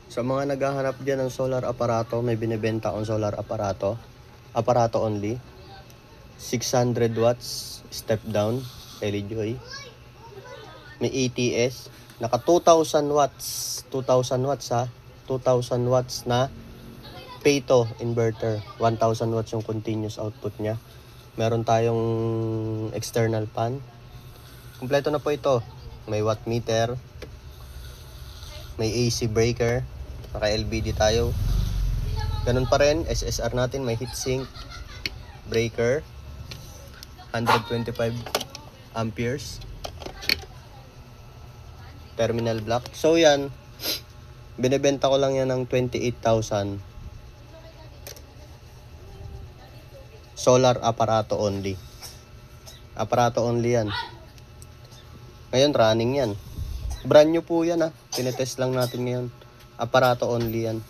Sa mga naghahanap dyan ng solar aparato, may binibenta akong solar aparato. Aparato only. 600 watts, step down, LEDjoy. May ATS. Naka 2,000 watts. 2,000 watts ha. 2,000 watts na Pato inverter. 1,000 watts yung continuous output niya. Meron tayong external fan. Kompleto na po ito. May watt meter. May AC breaker. Naka LBD tayo. Ganun pa rin. SSR natin. May heatsink. Breaker. 125 amperes. Terminal block. So yan. Binibenta ko lang yan ng 28,000. Solar aparato only. Aparato only yan. Ngayon running yan. Brand new po yan ha. Tinetest lang natin ngayon. Aparato only yan.